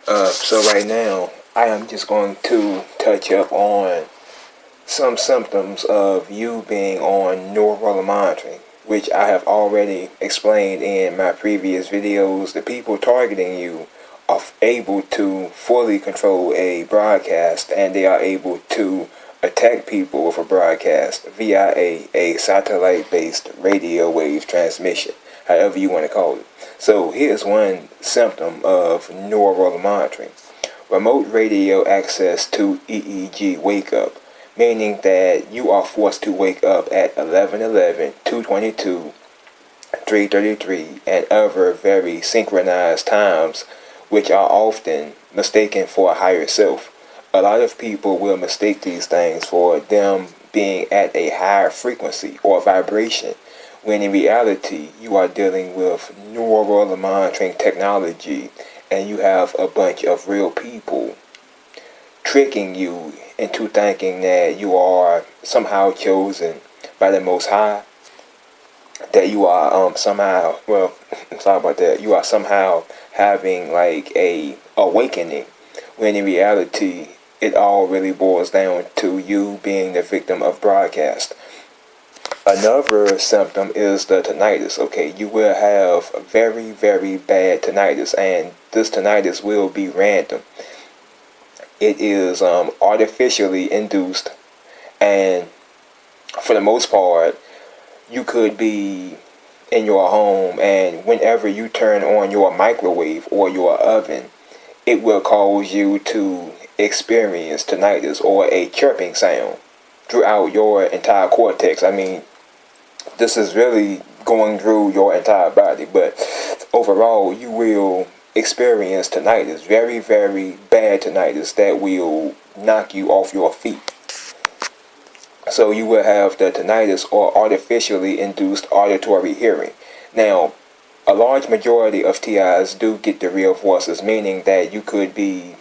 So right now, I am just going to touch up on some symptoms of you being on neural monitoring, which I have already explained in my previous videos. The people targeting you are able to fully control a broadcast, and they are able to attack people with a broadcast via a satellite-based radio wave transmission, however you want to call it. So here's one symptom of neural monitoring: remote radio access to EEG wake up, meaning that you are forced to wake up at 11:11, 2:22, 3:33, and other very synchronized times, which are often mistaken for a higher self. A lot of people will mistake these things for them being at a higher frequency or vibration, when in reality you are dealing with neural monitoring technology, and you have a bunch of real people tricking you into thinking that you are somehow chosen by the Most High, that you are somehow, well, sorry about that, you are somehow having like a awakening, when in reality it all really boils down to you being the victim of broadcast. Another symptom is the tinnitus. Okay, you will have very, very bad tinnitus, and this tinnitus will be random. It is artificially induced, and for the most part, you could be in your home, and whenever you turn on your microwave or your oven, it will cause you to experience tinnitus or a chirping sound throughout your entire cortex. I mean, this is really going through your entire body, but overall, you will experience tinnitus, very, very bad tinnitus that will knock you off your feet. So you will have the tinnitus or artificially induced auditory hearing. Now, a large majority of TIs do get the real voices, meaning that you could be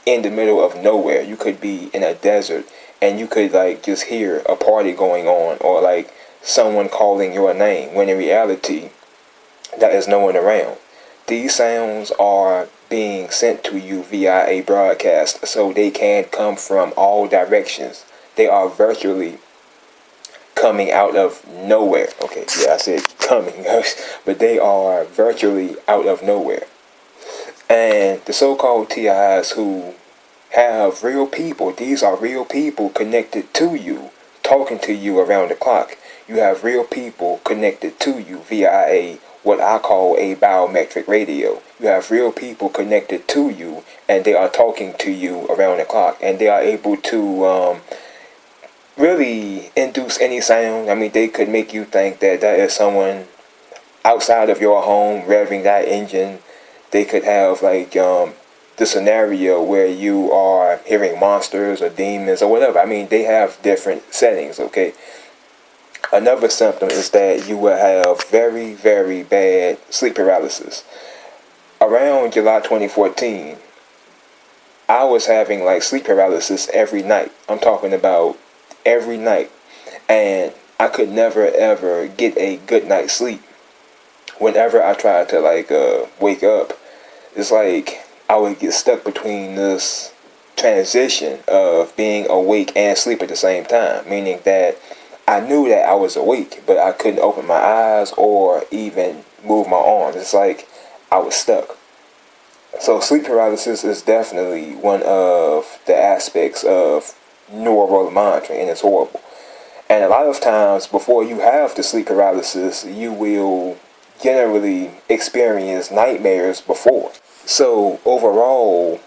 in the middle of nowhere. You could be in a desert, and you could like just hear a party going on, or like someone calling your name, when in reality there is no one around. These sounds are being sent to you via a broadcast, so they can come from all directions. They are virtually coming out of nowhere. Okay, yeah, I said coming, but they are virtually out of nowhere. And the so-called TIs who have real people, these are real people connected to you, talking to you around the clock. You have real people connected to you via what I call a biometric radio. You have real people connected to you, and they are talking to you around the clock, and they are able to really induce any sound. I mean, they could make you think that there is someone outside of your home revving that engine. They could have like the scenario where you are hearing monsters or demons or whatever. I mean, they have different settings, okay? Another symptom is that you will have very, very bad sleep paralysis. Around July 2014, I was having like sleep paralysis every night. I'm talking about every night. And I could never ever get a good night's sleep. Whenever I tried to like wake up, it's like I would get stuck between this transition of being awake and asleep at the same time, meaning that I knew that I was awake, but I couldn't open my eyes or even move my arms. It's like I was stuck. So sleep paralysis is definitely one of the aspects of neural monitoring, and it's horrible. And a lot of times before you have the sleep paralysis, you will generally experience nightmares before. So overall,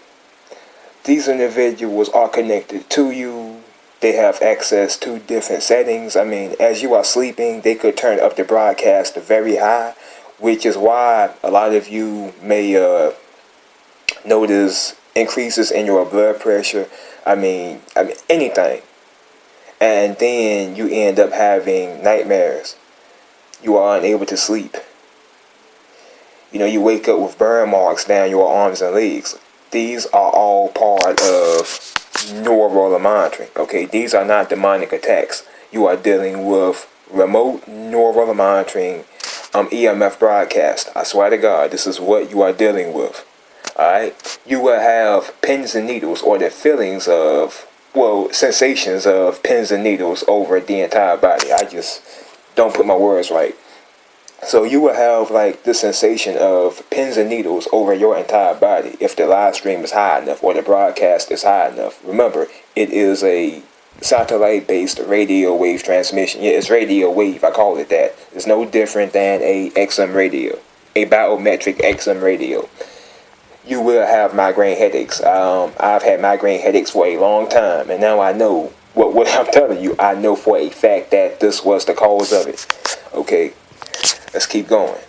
these individuals are connected to you. They have access to different settings. I mean, as you are sleeping, they could turn up the broadcast very high, which is why a lot of you may notice increases in your blood pressure. I mean anything. And then you end up having nightmares. You are unable to sleep. You know, you wake up with burn marks down your arms and legs. These are all part of neural monitoring. Okay, these are not demonic attacks. You are dealing with remote neural monitoring, EMF broadcast. I swear to God, this is what you are dealing with. Alright? you will have pins and needles, or the feelings of, well, sensations of pins and needles over the entire body. I just don't put my words right. So you will have like the sensation of pins and needles over your entire body if the live stream is high enough or the broadcast is high enough. Remember, it is a satellite-based radio wave transmission. Yeah, it's radio wave. I call it that. It's no different than a XM radio, a biometric XM radio. You will have migraine headaches. I've had migraine headaches for a long time, and now I know what I'm telling you. I know for a fact that this was the cause of it. Okay, let's keep going.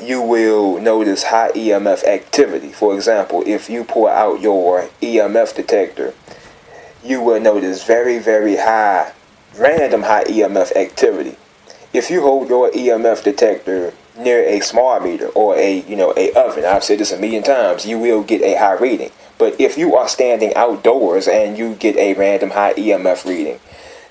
You will notice high EMF activity. For example, if you pull out your EMF detector, you will notice very, very high, random high EMF activity. If you hold your EMF detector near a smart meter or a oven, I've said this a million times, you will get a high reading. But if you are standing outdoors and you get a random high EMF reading,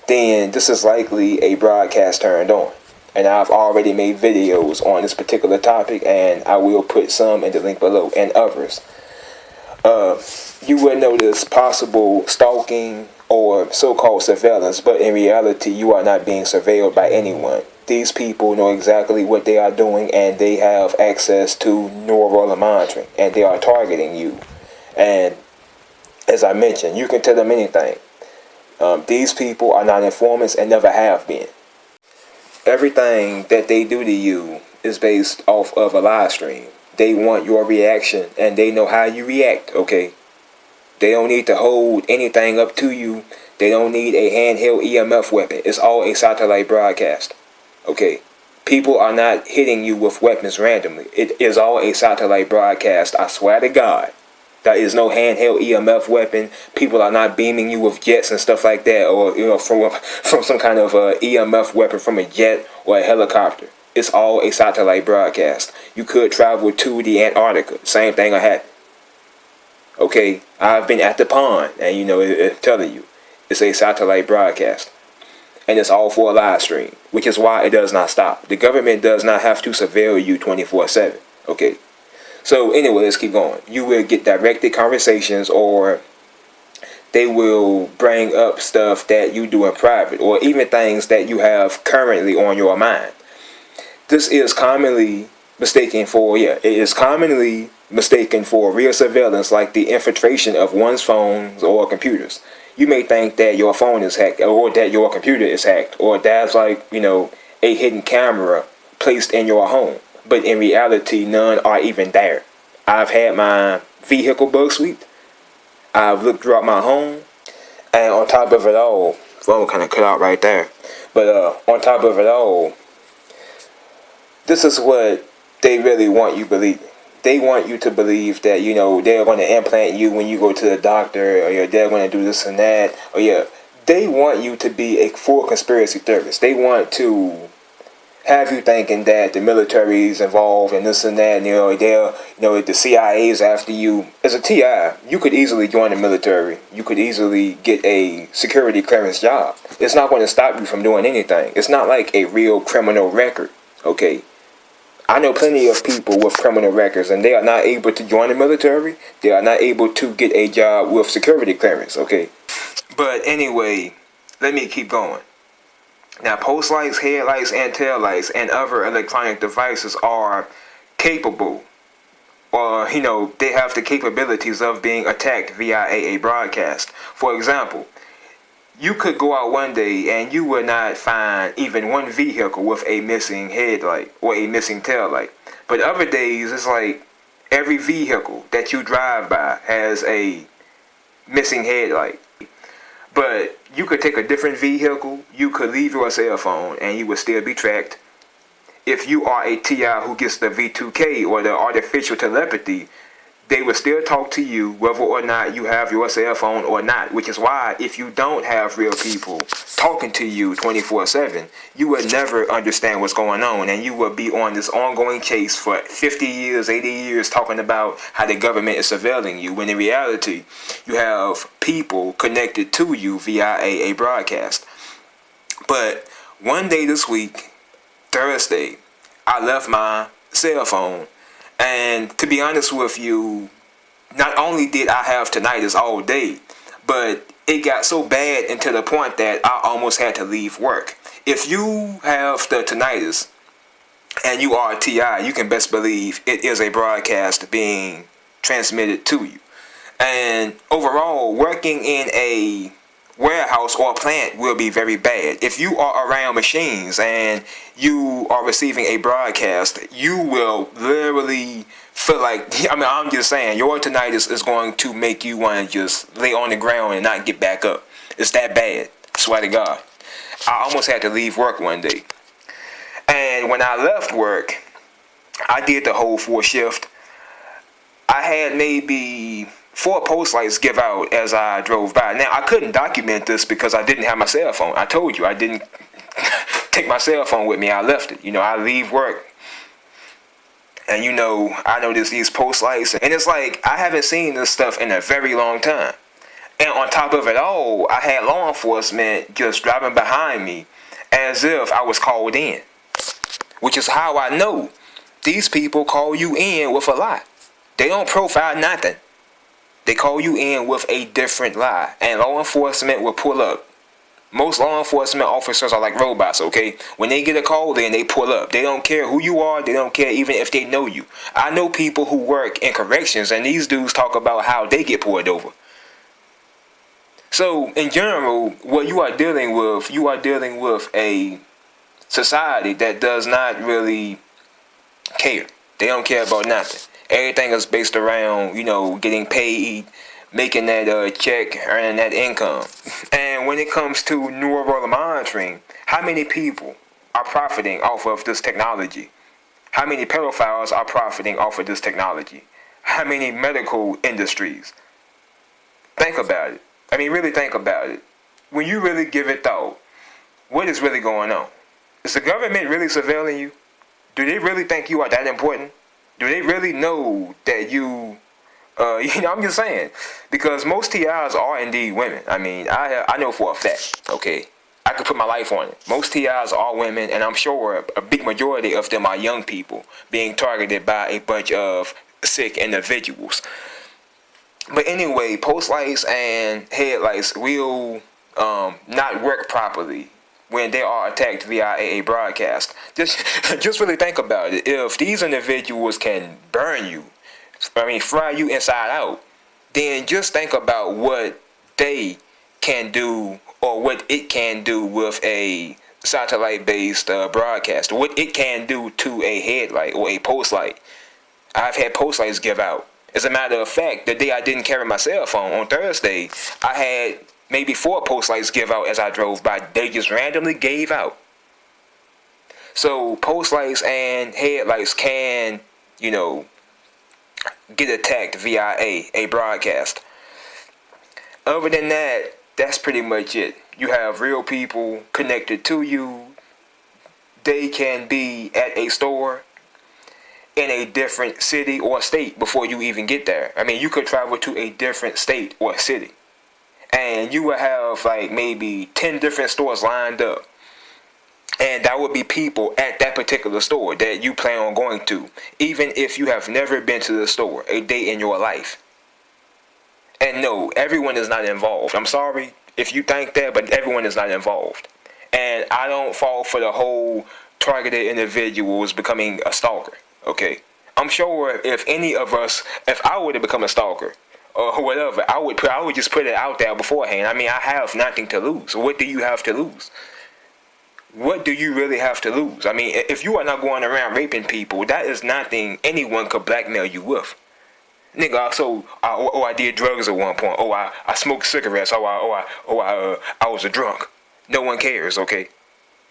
then this is likely a broadcast turned on. And I've already made videos on this particular topic, and I will put some in the link below, and others. You will notice possible stalking or so-called surveillance, but in reality, you are not being surveilled by anyone. These people know exactly what they are doing, and they have access to neural monitoring, and they are targeting you. And as I mentioned, you can tell them anything. These people are not informants and never have been. Everything that they do to you is based off of a live stream. They want your reaction, and they know how you react, okay? They don't need to hold anything up to you. They don't need a handheld EMF weapon. It's all a satellite broadcast, okay? People are not hitting you with weapons randomly. It is all a satellite broadcast, I swear to God. There is no handheld EMF weapon. People are not beaming you with jets and stuff like that, or from some kind of EMF weapon from a jet or a helicopter. It's all a satellite broadcast. You could travel to the Antarctica. Same thing will happen. Okay, I've been at the pond, and it's telling you it's a satellite broadcast, and it's all for a live stream, which is why it does not stop. The government does not have to surveil you 24/7. Okay. So anyway, let's keep going. You will get directed conversations, or they will bring up stuff that you do in private, or even things that you have currently on your mind. This is commonly mistaken for, it is commonly mistaken for real surveillance, like the infiltration of one's phones or computers. You may think that your phone is hacked, or that your computer is hacked, or that's like, a hidden camera placed in your home. But in reality, none are even there. I've had my vehicle bug swept. I've looked throughout my home. And on top of it all, phone kind of cut out right there. But on top of it all, this is what they really want you believing. They want you to believe that, they're going to implant you when you go to the doctor, or they're going to do this and that. Or they want you to be a full conspiracy theorist. They want to have you thinking that the military is involved and this and that, and the CIA is after you. As a TI, you could easily join the military. You could easily get a security clearance job. It's not going to stop you from doing anything. It's not like a real criminal record, okay? I know plenty of people with criminal records, and they are not able to join the military. They are not able to get a job with security clearance, okay? But anyway, let me keep going. Now, post lights, headlights, and tail lights, and other electronic devices are capable, or, they have the capabilities of being attacked via a broadcast. For example, you could go out one day and you will not find even one vehicle with a missing headlight or a missing tail light. But other days, it's like every vehicle that you drive by has a missing headlight. But you could take a different vehicle, you could leave your cell phone, and you would still be tracked. If you are a TI who gets the V2K or the artificial telepathy, they will still talk to you whether or not you have your cell phone or not. Which is why if you don't have real people talking to you 24/7, you will never understand what's going on, and you will be on this ongoing chase for 50 years, 80 years talking about how the government is surveilling you, when in reality you have people connected to you via a broadcast. But one day this week, Thursday, I left my cell phone. And to be honest with you, not only did I have tinnitus all day, but it got so bad and to the point that I almost had to leave work. If you have the tinnitus and you are a TI, you can best believe it is a broadcast being transmitted to you. And overall, working in a warehouse or plant will be very bad. If you are around machines and you are receiving a broadcast, you will literally feel like, I'm just saying, your tinnitus is going to make you want to just lay on the ground and not get back up. It's that bad. Swear to God. I almost had to leave work one day. And when I left work, I did the whole 4 shift. I had maybe 4 post lights give out as I drove by. Now, I couldn't document this because I didn't have my cell phone. I told you I didn't take my cell phone with me. I left it. I leave work. And I noticed these post lights. And it's like, I haven't seen this stuff in a very long time. And on top of it all, I had law enforcement just driving behind me as if I was called in. Which is how I know these people call you in with a lie. They don't profile nothing. They call you in with a different lie. And law enforcement will pull up. Most law enforcement officers are like robots, okay? When they get a call in, they pull up. They don't care who you are. They don't care even if they know you. I know people who work in corrections, and these dudes talk about how they get pulled over. So, in general, what you are dealing with a society that does not really care. They don't care about nothing. Everything is based around, getting paid, making that check, earning that income. And when it comes to neural monitoring, how many people are profiting off of this technology? How many pedophiles are profiting off of this technology? How many medical industries? Think about it. Really think about it. When you really give it thought, what is really going on? Is the government really surveilling you? Do they really think you are that important? Do they really know that you, I'm just saying, because most TIs are indeed women. I know for a fact, okay? I could put my life on it. Most TIs are women, and I'm sure a big majority of them are young people being targeted by a bunch of sick individuals. But anyway, post lights and headlights will not work properly when they are attacked via a broadcast. Just really think about it. If these individuals can burn you, fry you inside out, then just think about what they can do or what it can do with a satellite-based broadcast. What it can do to a headlight or a post light. I've had post lights give out. As a matter of fact, the day I didn't carry my cell phone, on Thursday, I had maybe 4 post lights give out as I drove by. They just randomly gave out. So post lights and headlights can, get attacked via a broadcast. Other than that, that's pretty much it. You have real people connected to you. They can be at a store in a different city or state before you even get there. You could travel to a different state or city. And you will have like maybe 10 different stores lined up. And that would be people at that particular store that you plan on going to, even if you have never been to the store a day in your life. And no, everyone is not involved. I'm sorry if you think that, but everyone is not involved. And I don't fall for the whole targeted individuals becoming a stalker, okay? I'm sure if any of us, if I were to become a stalker, or whatever, I would just put it out there beforehand. I have nothing to lose. What do you have to lose? What do you really have to lose? If you are not going around raping people, that is nothing anyone could blackmail you with. Nigga, I did drugs at one point. I smoked cigarettes. I was a drunk. No one cares, okay?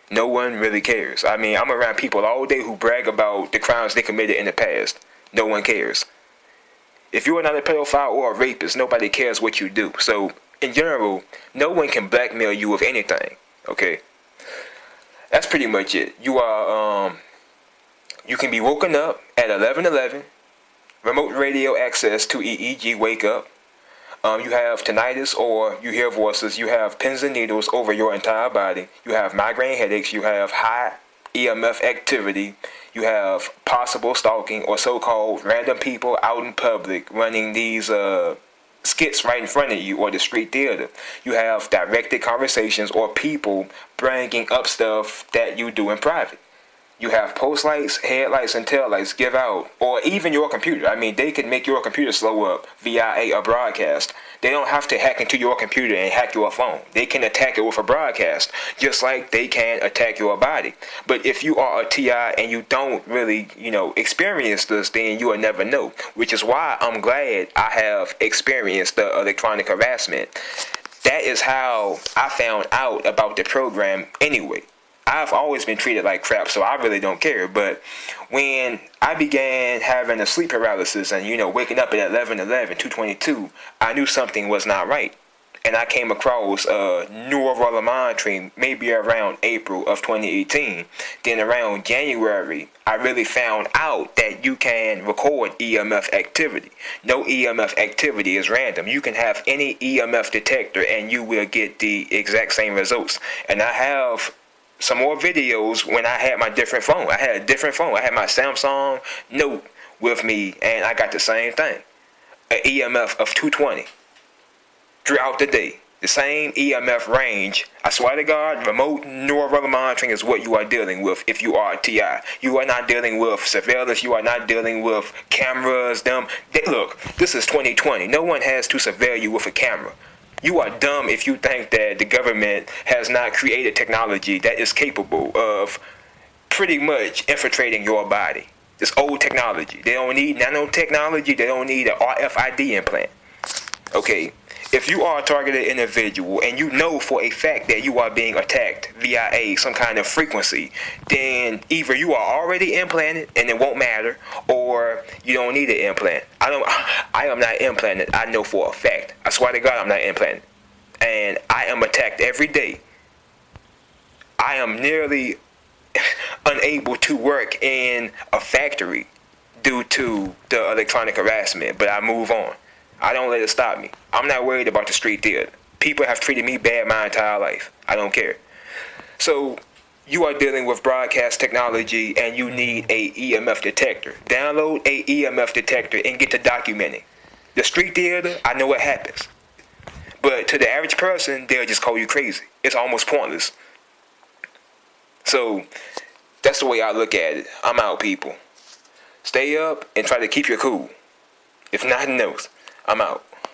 No one really cares. I'm around people all day who brag about the crimes they committed in the past. No one cares. If you are not a pedophile or a rapist, nobody cares what you do. So, in general, no one can blackmail you with anything, okay? That's pretty much it. You can be woken up at 11:11, remote radio access to EEG wake up. You have tinnitus or you hear voices. You have pins and needles over your entire body. You have migraine headaches. You have high EMF activity. You have possible stalking or so-called random people out in public running these skits right in front of you, or the street theater. You have directed conversations or people bringing up stuff that you do in private. You have post lights, headlights, and tail lights give out, or even your computer. I mean, they can make your computer slow up via a broadcast. They don't have to hack into your computer and hack your phone. They can attack it with a broadcast, just like they can attack your body. But if you are a TI and you don't really, experience this, then you will never know. Which is why I'm glad I have experienced the electronic harassment. That is how I found out about the program anyway. I've always been treated like crap, so I really don't care. But when I began having a sleep paralysis and, waking up at 11:11, 2:22, I knew something was not right. And I came across neural monitoring maybe around April of 2018. Then around January, I really found out that you can record EMF activity. No EMF activity is random. You can have any EMF detector and you will get the exact same results. And I have some more videos when I had my different phone. I had a different phone. I had my Samsung Note with me, and I got the same thing. An EMF of 220 throughout the day. The same EMF range. I swear to God, remote neural monitoring is what you are dealing with if you are a TI. You are not dealing with surveillance. You are not dealing with cameras. Look, this is 2020. No one has to surveil you with a camera. You are dumb if you think that the government has not created technology that is capable of pretty much infiltrating your body. This old technology. They don't need nanotechnology. They don't need an RFID implant. Okay, if you are a targeted individual and you know for a fact that you are being attacked via some kind of frequency, then either you are already implanted and it won't matter, or you don't need an implant. I am not implanted. I know for a fact. I swear to God, I'm not implanted, and I am attacked every day. I am nearly unable to work in a factory due to the electronic harassment, but I move on. I don't let it stop me. I'm not worried about the street theater. People have treated me bad my entire life. I don't care. So you are dealing with broadcast technology and you need a EMF detector. Download a EMF detector and get to documenting. The street theater, I know what happens. But to the average person, they'll just call you crazy. It's almost pointless. So that's the way I look at it. I'm out, people. Stay up and try to keep your cool. If nothing else, I'm out.